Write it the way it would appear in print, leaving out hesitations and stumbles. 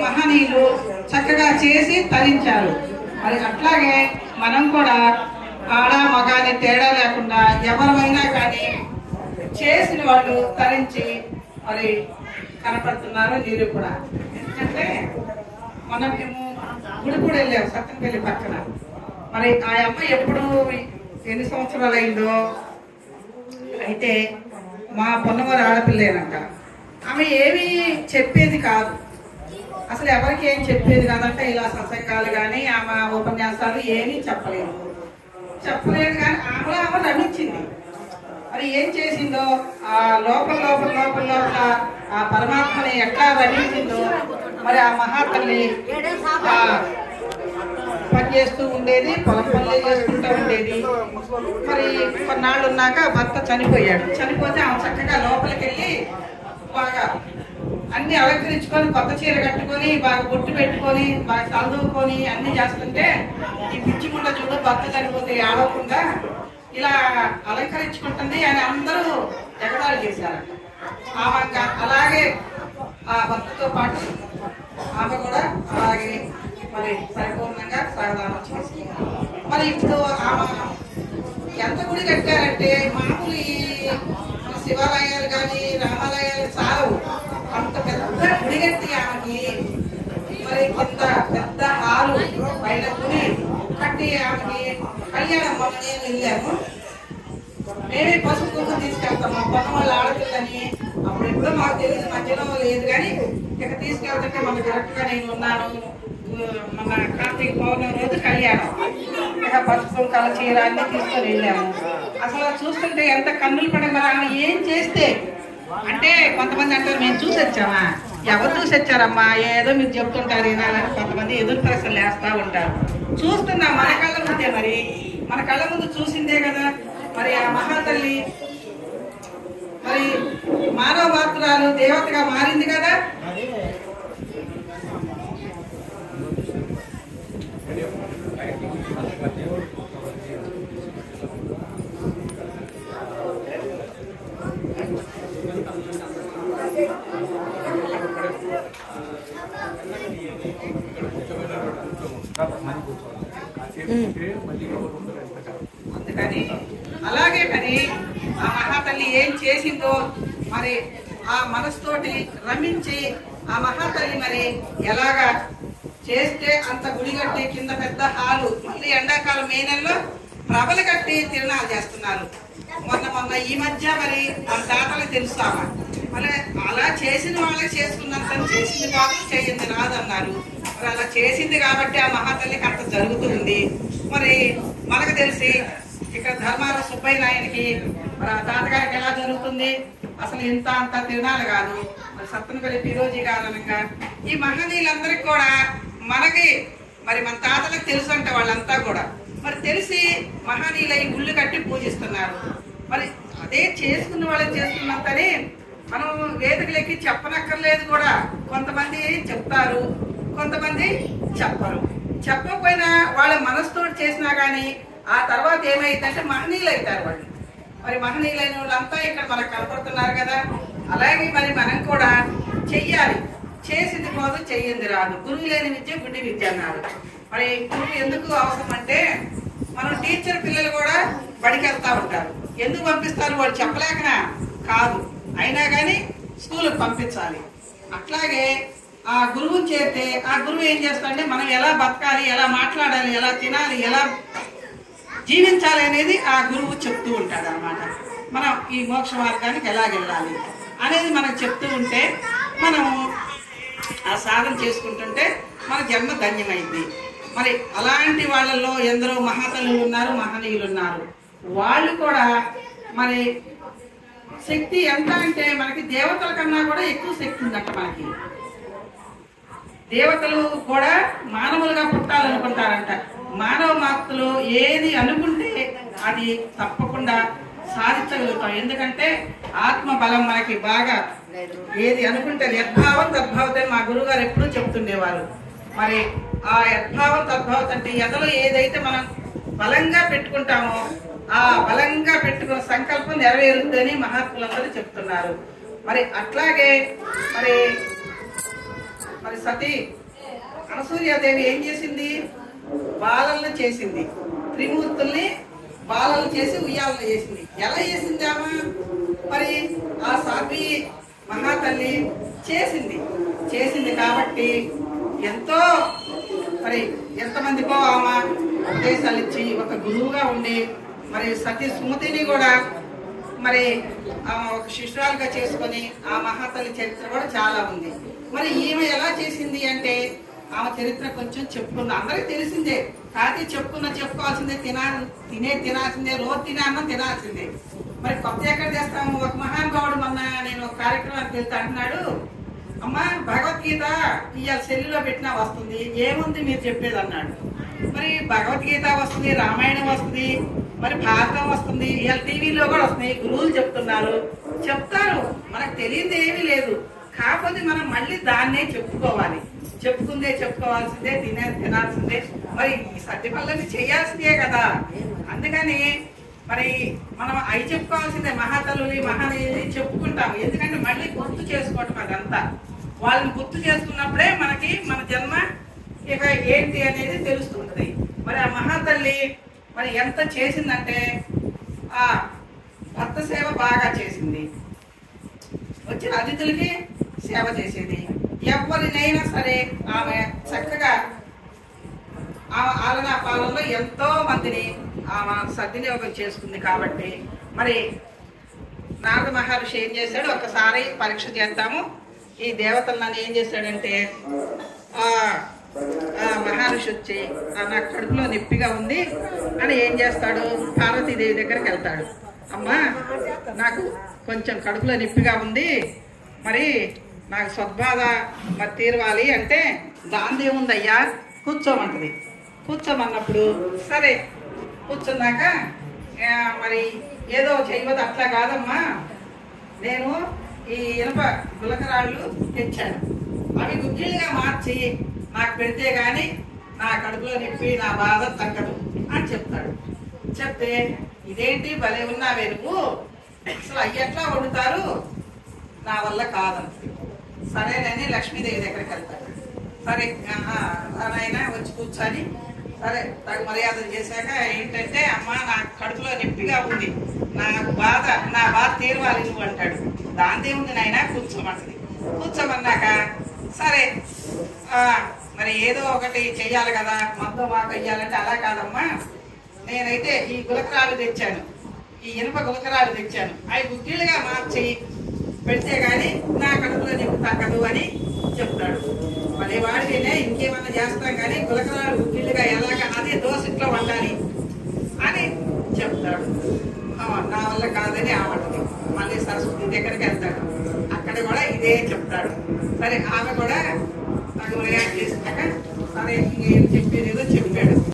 మహనీయులు చక్కగా చేసి తరించారు. మరి అట్లాగే మనం కూడా ఆడ మగాని తేడా లేకుండా ఎవరైనా కానీ చేసిన వాళ్ళు తరించి మరి కనపడుతున్నారు. మీరు కూడా ఎందుకంటే మనం మేము గుడి కూడా వెళ్ళాము సత్తెనపల్లి పక్కన. మరి ఆ అమ్మాయి ఎప్పుడు ఎన్ని సంవత్సరాలు అయిందో అయితే మా పొన్నవారు ఆడపిల్లేనంట. ఆమె ఏమీ చెప్పేది కాదు, అసలు ఎవరికి ఏం చెప్పేది కాదంట. ఇలా సత్సంగాలు కానీ ఆమె ఉపన్యాసాలు ఏమీ చెప్పలేదు కానీ ఆమె నమ్మించింది. మరి ఏం చేసిందో ఆ లోపల లోపల లోపల లోపల ఆ పరమాత్మని ఎట్లా రమించిందో మరి ఆ మహాతల్లి పని చేస్తూ ఉండేది, పొలం పనులే చేసుకుంటూ ఉండేది. మరి కొన్నాళ్ళు ఉన్నాక భర్త చనిపోయాడు. చనిపోతే ఆమె చక్కగా లోపలికి వెళ్ళి బాగా అన్ని అలంకరించుకొని కొత్త చీర కట్టుకొని బాగా బొట్టు పెట్టుకొని బాగా చదువుకొని అన్ని చేస్తుంటే ఈ పిచ్చి ముండ చూడు భర్త చనిపోతే ఆడకుండా ఇలా అలంకరించుకుంటుంది అని అందరూ ఎగతాళి చేశారు. ఆమె అలాగే ఆ భర్తతో పాటు ఆమె కూడా అలాగే మరి పరిపూర్ణంగా సాగదానం చేసి మరి ఇప్పుడు ఆమె ఎంత గుడి కట్టారంటే మామూలు ఈ శివాలయాలు కానీ రామాలయాలు చాలవు. అంత పెద్ద గుడి కట్టి ఆమెకి మరి కింద పెద్ద హాలు పైన గుడి కట్టి ఆమెకి కళ్యాణం మొన్న నేను వెళ్ళాము. మేమే పసుపు కుంకుమ తీసుకెళ్తాము కొన్న వాళ్ళ ఆడపిల్లని. అప్పుడు ఎప్పుడో మాకు తెలియదు, మధ్యలో లేదు కానీ ఇక తీసుకెళ్తుంటే మనకు కరెక్ట్ గా నేను ఉన్నాను. మన కార్తీక పౌర్ణమి రోజు కళ్యాణం, ఇక పసుపు కల చీర అన్ని తీసుకొని వెళ్ళాము. అసలు చూస్తుంటే ఎంత కన్నులు పడే. మరి ఆమె ఏం చేస్తే అంటే కొంతమంది అంటారు మేము చూసి వచ్చామా, ఎవరు చూసి వచ్చారమ్మా ఏదో మీరు చెప్తుంటారు వినాలని కొంతమంది ఎదురు ప్రశ్నలు వేస్తా ఉంటారు. చూస్తున్నాం మన కళ్ళ ముందే, మరి మన కళ్ళ ముందు చూసిందే కదా. మరి ఆ మహాతల్లి మరి మానవ మాత్రాలు దేవతగా మారింది కదా. అందుకని అలాగే మరి ఆ మహాతల్లి ఏం చేసిందో మరి ఆ మనసుతోటి రమించి ఆ మహాతల్లి మరి ఎలాగా చేస్తే అంత గుడి కట్టి కింద పెద్ద హాలు, మళ్ళీ ఎండాకాలం మే నెలలో ప్రభలు కట్టి తిరునాలు చేస్తున్నారు. మొన్న ఈ మధ్య మరి మన తాతలకు తెలుసామా మరి అలా చేసిన వాళ్ళకి చేసుకున్నంత చేసింది కాదు చేయింది రాదన్నారు. మరి అలా చేసింది కాబట్టి ఆ మహాతల్లికి అంత జరుగుతుంది. మరి మనకు తెలిసి ఇక్కడ ధర్మాల సుబ్బయ్య నాయనకి మరి ఆ తాతగారికి ఎలా జరుగుతుంది, అసలు ఇంత అంత తిరునాలు కాదు. మరి సత్తెనపల్లి ఫిరోజీ కారణంగా ఈ మహనీయులందరికీ కూడా మనకి మరి మన తాతలకు తెలుసు అంటే వాళ్ళంతా కూడా మరి తెలిసి మహనీయులై గుళ్ళు కట్టి పూజిస్తున్నారు. మరి అదే చేసుకున్న వాళ్ళకి చేసుకున్నంతనే మనం వేదికలకి చెప్పనక్కర్లేదు కూడా. కొంతమంది చెప్తారు, కొంతమంది చెప్పరు. చెప్పకపోయినా వాళ్ళ మనసుతో చేసినా కానీ ఆ తర్వాత ఏమైందంటే మహనీయులు అవుతారు వాళ్ళు. మరి మహనీయులైన వాళ్ళంతా ఇక్కడ మనకు కనపడుతున్నారు కదా. అలాగే మరి మనం కూడా చెయ్యాలి. చేసింది పోదు చెయ్యింది రాదు. గురువు లేని విద్య గుడ్డి విద్య అన్నారు. మరి గురువు ఎందుకు అవసరం అంటే మనం టీచర్ పిల్లలు కూడా బడికి వెళ్తా ఉంటారు. ఎందుకు పంపిస్తారు, వాళ్ళు చెప్పలేకనా కాదు, అయినా కానీ స్కూల్కి పంపించాలి. అట్లాగే ఆ గురువుని చేరితే ఆ గురువు ఏం చేస్తాడంటే మనం ఎలా బతకాలి, ఎలా మాట్లాడాలి, ఎలా తినాలి, ఎలా జీవించాలి అనేది ఆ గురువు చెప్తూ ఉంటాడు అనమాట. మనం ఈ మోక్ష మార్గానికి ఎలా వెళ్ళాలి అనేది మనకు చెప్తూ ఉంటే మనం ఆ సాధన చేసుకుంటుంటే మన జన్మ ధన్యమైంది. మరి అలాంటి వాళ్ళల్లో ఎందరో మహాతల్లులు ఉన్నారు, మహనీయులు ఉన్నారు. వాళ్ళు కూడా మరి శక్తి ఎంత అంటే మనకి దేవతల కన్నా కూడా ఎక్కువ శక్తి ఉందంట. మనకి దేవతలు కూడా మానవులుగా పుట్టాలనుకుంటారంట. మానవ మాత్రలో ఏది అనుకుంటే అది తప్పకుండా సాధించగలుగుతాం. ఎందుకంటే ఆత్మ బలం మనకి బాగా ఏది అనుకుంటే యద్భావం తద్భావత మా గురువు గారు ఎప్పుడూ చెప్తుండేవారు. మరి ఆ యద్భావం తద్భావత అంటే ఎదలో ఏదైతే మనం బలంగా పెట్టుకుంటామో ఆ బలంగా పెట్టుకున్న సంకల్పం నెరవేరుతుందని మహాత్ములందరూ చెప్తున్నారు. మరి అట్లాగే మరి మరి సతీ అనసూయాదేవి ఏం చేసింది? బాలలను చేసింది. త్రిమూర్తుల్ని బాలలు చేసి ఉయ్యాలను చేసింది. ఎలా చేసింది ఆమె? మరి ఆ సాధ్వి మహాతల్లి చేసింది కాబట్టి ఎంతో మరి ఎంతమందికో ఆమె ఉపదేశాలు ఇచ్చి ఒక గురువుగా ఉండి మరి సతీ సుమతిని కూడా మరి ఆమె ఒక శిష్యురాలుగా చేసుకొని ఆ మహాతల్లి చరిత్ర కూడా చాలా ఉంది. మరి ఈమె ఎలా చేసింది అంటే ఆమె చరిత్ర కొంచెం చెప్పుకుంది. అందరికి తెలిసిందే, కాదు చెప్పుకోవాల్సిందే, తినాల్సిందే, రోజు తినే అన్నం తినాల్సిందే. మరి కొత్త ఎక్కడ చేస్తాము? ఒక మహానుభావుడు మొన్న నేను ఒక కార్యక్రమానికి వెళ్తే అంటున్నాడు, అమ్మా భగవద్గీత ఇవాళ సెల్లులో పెట్టినా వస్తుంది, ఏముంది మీరు చెప్పేది అన్నాడు. మరి భగవద్గీత వస్తుంది, రామాయణం వస్తుంది, మరి భారతం వస్తుంది, ఇవాళ టీవీలో కూడా వస్తుంది, గురువులు చెప్తారు, మనకు తెలియదు ఏమీ లేదు. కాకపోతే మనం మళ్ళీ దాన్నే చెప్పుకోవాల్సిందే, తినాల్సిందే. మరి ఈ సత్య పనులన్నీ చేయాల్సిందే కదా. అందుకని మరి మనం అవి చెప్పుకోవాల్సిందే, మహాతల్లుని మహానీయుని చెప్పుకుంటాం. ఎందుకంటే మళ్ళీ గుర్తు చేసుకోవటం అదంతా. వాళ్ళని గుర్తు చేసుకున్నప్పుడే మనకి మన జన్మ ఇక ఏంటి అనేది తెలుస్తుంది. మరి ఆ మహాతల్లి మరి ఎంత చేసిందంటే ఆ భర్త సేవ బాగా చేసింది, వచ్చిన అతిథులకి సేవ చేసేది, ఎవరినైనా సరే ఆమె చక్కగా ఆమె ఆలనా పాలనలో ఎంతో మందిని ఆమె సద్వినియోగం చేసుకుంది. కాబట్టి మరి నారద మహర్షి ఏం చేశాడు, ఒకసారి పరీక్ష చేద్దాము. ఈ దేవతలు నన్ను ఏం చేశాడంటే మహర్షి వచ్చి నా కడుపులో నొప్పిగా ఉంది అని ఏం చేస్తాడు, పార్వతీదేవి దగ్గరికి వెళ్తాడు. అమ్మా నాకు కొంచెం కడుపులో నొప్పిగా ఉంది, మరి నాకు సద్బాధ మరి తీరవాలి అంటే దాందేముందయ్యా కూర్చోమంటది. కూర్చోమన్నప్పుడు సరే కూర్చున్నాక మరి ఏదో చేయవద్దు, అట్లా కాదమ్మా, నేను ఈ ఇనుప గులకరాళ్ళు తెచ్చాను, అవి గుగ్గిళ్ళుగా మార్చి నాకు పెడితే గాని నా కడుపులో నొప్పి నా బాధ తగ్గదు అని చెప్తాడు. చెప్తే ఇదేంటి భలే ఉన్నావే నువ్వు, అసలు అవి ఎట్లా వండుతారు, నా వల్ల కాదంటుంది. సరేనని లక్ష్మీదేవి దగ్గరికి వెళ్తాడు. సరే ఆయన వచ్చి కూర్చొని సరే తగు మర్యాదలు చేశాక ఏంటంటే అమ్మ నా కడుపులో నొప్పిగా ఉంది, నా బాధ తీరవాలి నువ్వు అంటాడు. దాందేముంది నాయన కూర్చోమంటది. కూర్చోమన్నాక సరే మరి ఏదో ఒకటి చెయ్యాలి కదా, మొత్తం మాకు వెయ్యాలంటే అలా కాదమ్మా, నేనైతే ఈ గులకరాలు తెచ్చాను, ఈ ఇనుప గులకరాలు తెచ్చాను, అవి గుగ్గిళ్ళుగా మార్చి పెడితే గాని నా కడుపులో నొప్పి తగ్గదు అని చెప్తాడు. మరి వాడినే ఇంకేమన్నా చేస్తాం కానీ గులకరాలు గుగ్గిళ్ళుగా ఎలాగ అదే దోశట్లో వండాలి అని చెప్తాడు. నా వల్ల కాదని ఆమంటది. మళ్ళీ సరస్వతి దగ్గరికి వెళ్తాడు, అక్కడ కూడా ఇదే చెప్తాడు. సరే ఆమె కూడా నాకు మర్యాద చేసినాక సరే ఇంకేం చెప్పేది ఏదో చెప్పాడు.